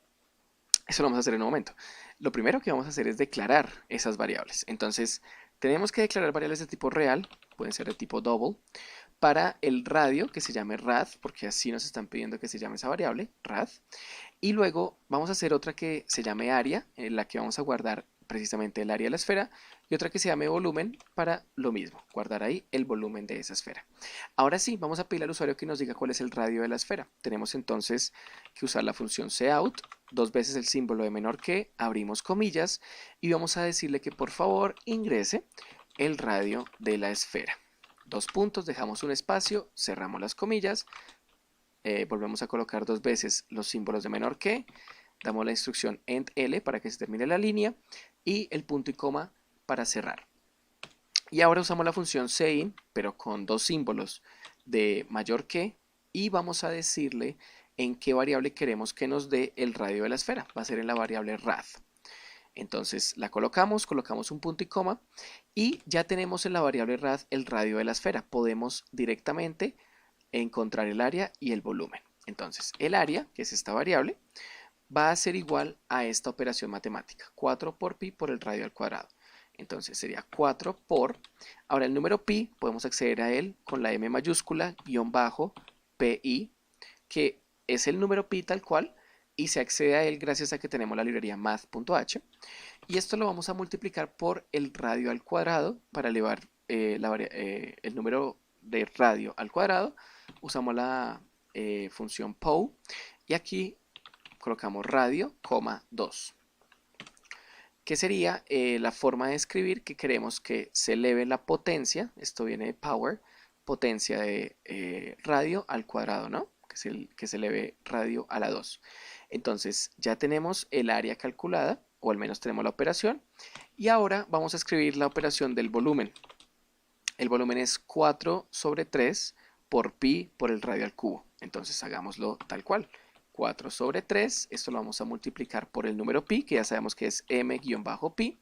Speaker 1: eso lo vamos a hacer en un momento. Lo primero que vamos a hacer es declarar esas variables. Entonces, tenemos que declarar variables de tipo real, pueden ser de tipo double, para el radio que se llame rad, porque así nos están pidiendo que se llame esa variable, rad. Y luego vamos a hacer otra que se llame área, en la que vamos a guardar precisamente el área de la esfera, y otra que se llame volumen para lo mismo, guardar ahí el volumen de esa esfera. Ahora sí, vamos a pedir al usuario que nos diga cuál es el radio de la esfera. Tenemos entonces que usar la función cout, dos veces el símbolo de menor que, abrimos comillas, y vamos a decirle que por favor ingrese el radio de la esfera. Dos puntos, dejamos un espacio, cerramos las comillas, volvemos a colocar dos veces los símbolos de menor que, damos la instrucción end L para que se termine la línea y el punto y coma para cerrar. Y ahora usamos la función sein, pero con dos símbolos de mayor que, y vamos a decirle en qué variable queremos que nos dé el radio de la esfera. Va a ser en la variable rad. Entonces la colocamos un punto y coma y ya tenemos en la variable rad el radio de la esfera. Podemos directamente encontrar el área y el volumen. Entonces el área, que es esta variable, va a ser igual a esta operación matemática, 4 por pi por el radio al cuadrado. Entonces sería 4 por, ahora el número pi podemos acceder a él con la m mayúscula guión bajo pi, que es el número pi tal cual, y se accede a él gracias a que tenemos la librería math.h, y esto lo vamos a multiplicar por el radio al cuadrado para elevar el número de radio al cuadrado. Usamos la función pow, y aquí colocamos radio, 2, que sería la forma de escribir que queremos que se eleve la potencia, esto viene de power, potencia de radio al cuadrado, ¿no? Que se eleve radio a la 2. Entonces ya tenemos el área calculada, o al menos tenemos la operación, y ahora vamos a escribir la operación del volumen. El volumen es 4/3 por pi por el radio al cubo, entonces hagámoslo tal cual. 4/3, esto lo vamos a multiplicar por el número pi, que ya sabemos que es m-pi,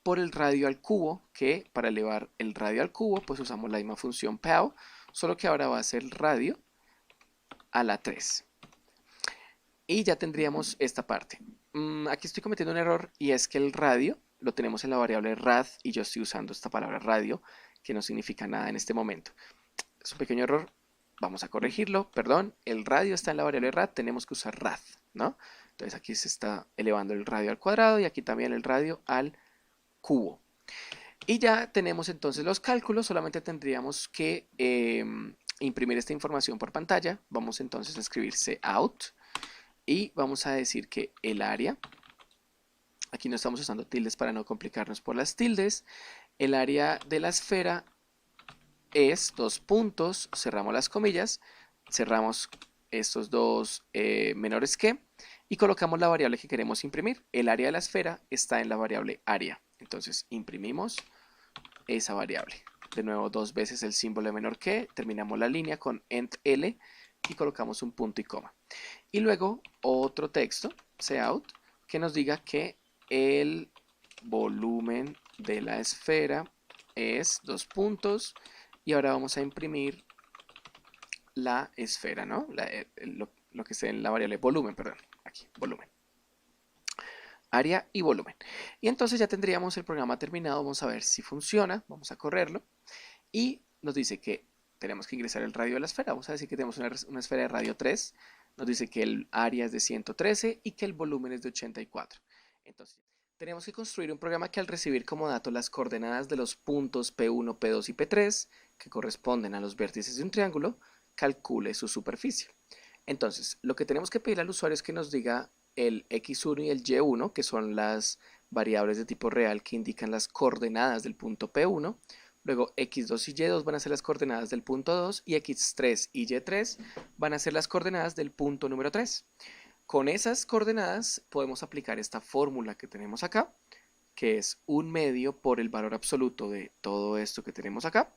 Speaker 1: por el radio al cubo, que para elevar el radio al cubo, pues usamos la misma función pow, solo que ahora va a ser el radio a la 3. Y ya tendríamos esta parte. Aquí estoy cometiendo un error, y es que el radio lo tenemos en la variable rad, y yo estoy usando esta palabra radio, que no significa nada en este momento. Es un pequeño error. Vamos a corregirlo, perdón, el radio está en la variable rad, tenemos que usar rad, ¿no? Entonces aquí se está elevando el radio al cuadrado y aquí también el radio al cubo. Y ya tenemos entonces los cálculos, solamente tendríamos que imprimir esta información por pantalla. Vamos entonces a escribir cout y vamos a decir que el área, aquí no estamos usando tildes para no complicarnos por las tildes, el área de la esfera es 2 puntos, cerramos las comillas, cerramos estos dos menores que, y colocamos la variable que queremos imprimir. El área de la esfera está en la variable área. Entonces imprimimos esa variable. De nuevo, dos veces el símbolo de menor que, terminamos la línea con ent L y colocamos un punto y coma. Y luego otro texto, cout, que nos diga que el volumen de la esfera es dos puntos, y ahora vamos a imprimir la esfera, ¿no? Lo que esté en la variable volumen, perdón, aquí, volumen. Área y volumen. Y entonces ya tendríamos el programa terminado. Vamos a ver si funciona, vamos a correrlo, y nos dice que tenemos que ingresar el radio de la esfera. Vamos a decir que tenemos una esfera de radio 3, nos dice que el área es de 113 y que el volumen es de 84. Entonces tenemos que construir un programa que, al recibir como dato las coordenadas de los puntos P1, P2 y P3, que corresponden a los vértices de un triángulo, calcule su superficie. Entonces, lo que tenemos que pedir al usuario es que nos diga el x1 y el y1, que son las variables de tipo real que indican las coordenadas del punto P1. Luego x2 y y2 van a ser las coordenadas del punto 2, y x3 y y3 van a ser las coordenadas del punto número 3. Con esas coordenadas podemos aplicar esta fórmula que tenemos acá, que es 1/2 por el valor absoluto de todo esto que tenemos acá,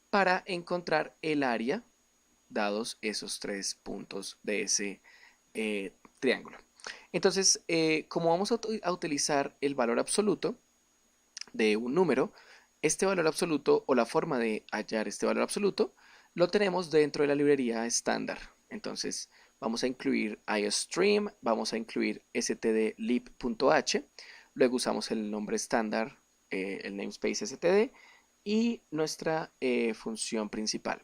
Speaker 1: para encontrar el área dados esos tres puntos de ese triángulo. Entonces, como vamos a utilizar el valor absoluto de un número, este valor absoluto, o la forma de hallar este valor absoluto, lo tenemos dentro de la librería estándar. Entonces vamos a incluir iostream, vamos a incluir stdlib.h, luego usamos el nombre estándar, el namespace std, y nuestra función principal.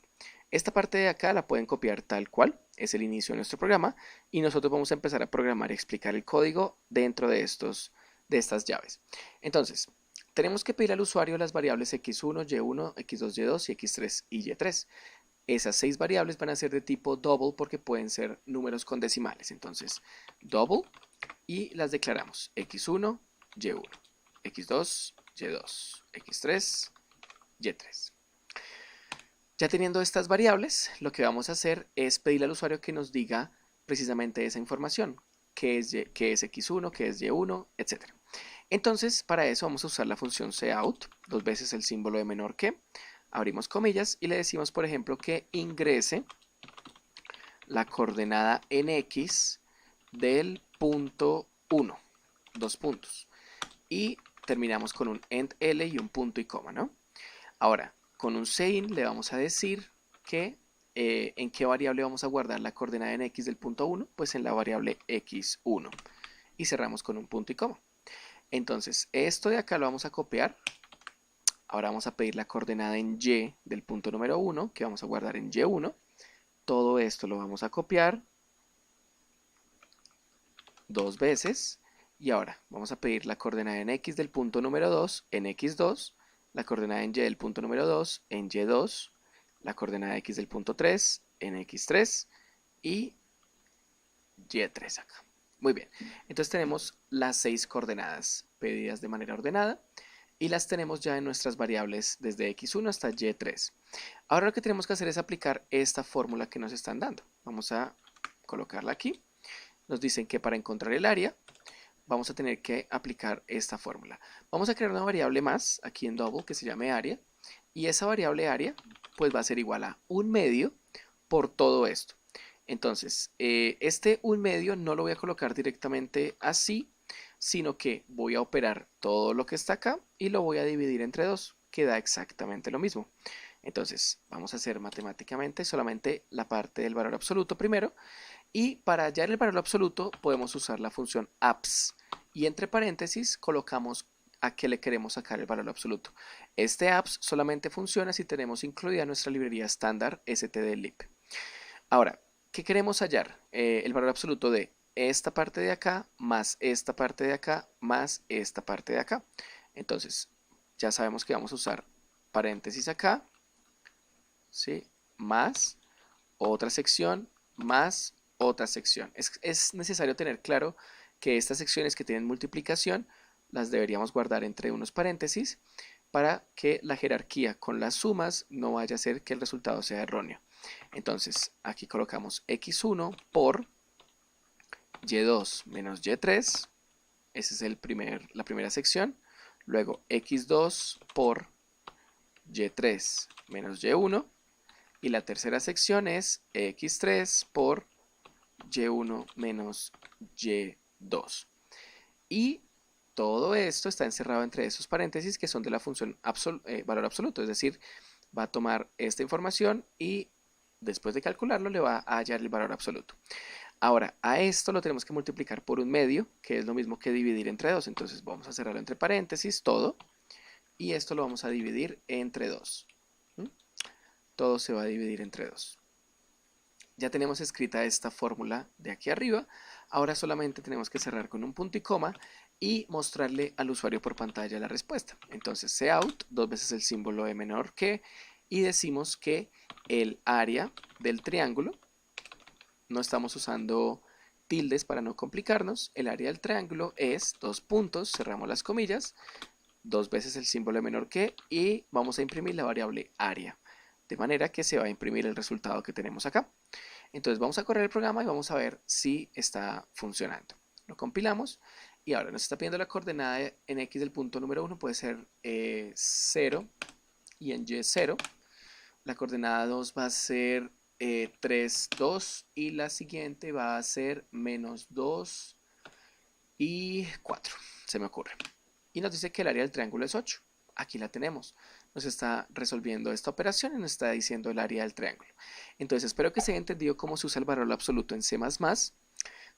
Speaker 1: Esta parte de acá la pueden copiar tal cual, es el inicio de nuestro programa, y nosotros vamos a empezar a programar y explicar el código dentro de estas llaves. Entonces, tenemos que pedir al usuario las variables x1, y1, x2, y2 y x3 y y3. Esas 6 variables van a ser de tipo double porque pueden ser números con decimales. Entonces, double, y las declaramos x1, y1, x2, y2, x3, y3. Ya teniendo estas variables, lo que vamos a hacer es pedirle al usuario que nos diga precisamente esa información, qué es x1, qué es y1, etc. Entonces, para eso vamos a usar la función cout, dos veces el símbolo de menor que, abrimos comillas, y le decimos, por ejemplo, que ingrese la coordenada en x del punto 1, dos puntos, y terminamos con un end L y un punto y coma, ¿no? Ahora, con un sein le vamos a decir que en qué variable vamos a guardar la coordenada en x del punto 1, pues en la variable x1, y cerramos con un punto y coma. Entonces, esto de acá lo vamos a copiar. Ahora vamos a pedir la coordenada en y del punto número 1, que vamos a guardar en y1. Todo esto lo vamos a copiar dos veces. Y ahora vamos a pedir la coordenada en x del punto número 2 en x2, la coordenada en y del punto número 2 en y2, la coordenada x del punto 3 en x3 y y3 acá. Muy bien, entonces tenemos las 6 coordenadas pedidas de manera ordenada y las tenemos ya en nuestras variables desde x1 hasta y3. Ahora lo que tenemos que hacer es aplicar esta fórmula que nos están dando. Vamos a colocarla aquí. Nos dicen que para encontrar el área vamos a tener que aplicar esta fórmula. Vamos a crear una variable más aquí en double que se llame área, y esa variable área pues va a ser igual a 1/2 por todo esto. Entonces, este 1/2 no lo voy a colocar directamente así, sino que voy a operar todo lo que está acá y lo voy a dividir entre 2, que da exactamente lo mismo. Entonces, vamos a hacer matemáticamente solamente la parte del valor absoluto primero, y para hallar el valor absoluto podemos usar la función abs, y entre paréntesis colocamos a qué le queremos sacar el valor absoluto. Este abs solamente funciona si tenemos incluida nuestra librería estándar stdlib. Ahora, ¿qué queremos hallar? El valor absoluto de esta parte de acá más esta parte de acá más esta parte de acá. Entonces, ya sabemos que vamos a usar paréntesis acá, ¿sí? Más otra sección más otra sección. Es necesario tener claro que estas secciones que tienen multiplicación las deberíamos guardar entre unos paréntesis, para que la jerarquía con las sumas no vaya a ser que el resultado sea erróneo. Entonces aquí colocamos x1 por y2 menos y3, esa es la primera sección. Luego x2 por y3 menos y1. Y la tercera sección es x3 por y1 menos y2. Y todo esto está encerrado entre esos paréntesis que son de la función valor absoluto. Es decir, va a tomar esta información y después de calcularlo le va a hallar el valor absoluto. Ahora, a esto lo tenemos que multiplicar por un medio, que es lo mismo que dividir entre 2. Entonces vamos a cerrarlo entre paréntesis, todo. Y esto lo vamos a dividir entre 2. Todo se va a dividir entre 2. Ya tenemos escrita esta fórmula de aquí arriba. Ahora solamente tenemos que cerrar con un punto y coma y mostrarle al usuario por pantalla la respuesta. Entonces cout, dos veces el símbolo de menor que, y decimos que el área del triángulo, no estamos usando tildes para no complicarnos, el área del triángulo es dos puntos, cerramos las comillas, dos veces el símbolo de menor que, y vamos a imprimir la variable área, de manera que se va a imprimir el resultado que tenemos acá. Entonces vamos a correr el programa y vamos a ver si está funcionando. Lo compilamos y ahora nos está pidiendo la coordenada en x del punto número 1, puede ser 0 y en y 0. La coordenada 2 va a ser 3, 2 y la siguiente va a ser menos 2 y 4, se me ocurre. Y nos dice que el área del triángulo es 8. Aquí la tenemos. Nos está resolviendo esta operación y nos está diciendo el área del triángulo. Entonces espero que se haya entendido cómo se usa el valor absoluto en C++,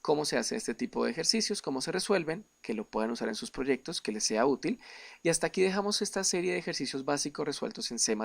Speaker 1: cómo se hace este tipo de ejercicios, cómo se resuelven, que lo puedan usar en sus proyectos, que les sea útil. Y hasta aquí dejamos esta serie de ejercicios básicos resueltos en C++.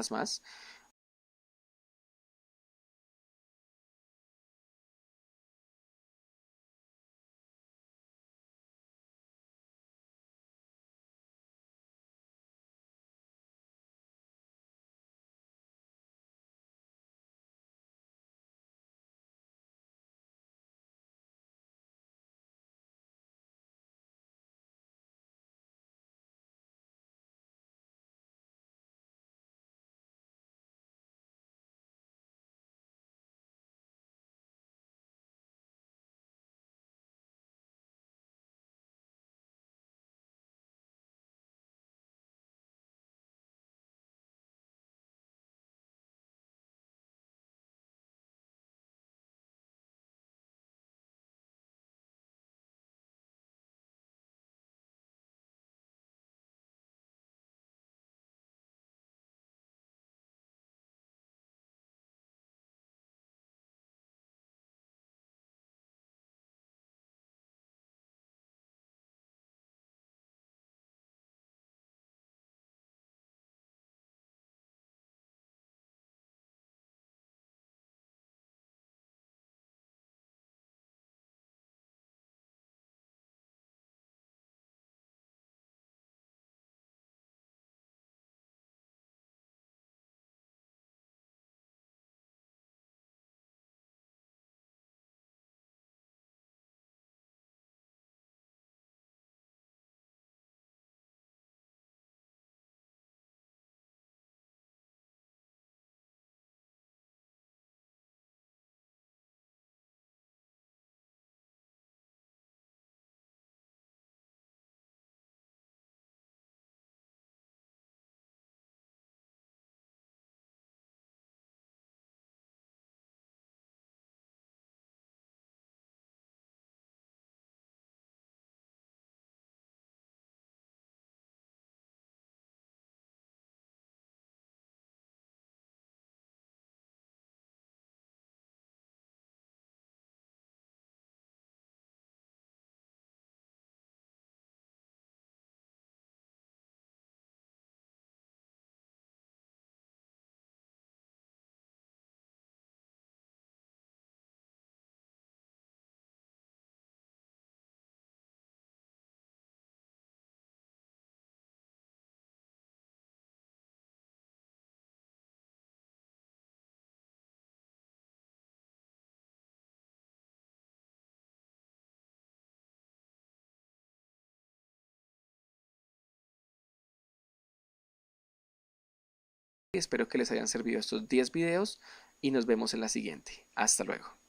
Speaker 1: Espero que les hayan servido estos 10 videos y nos vemos en la siguiente. Hasta luego.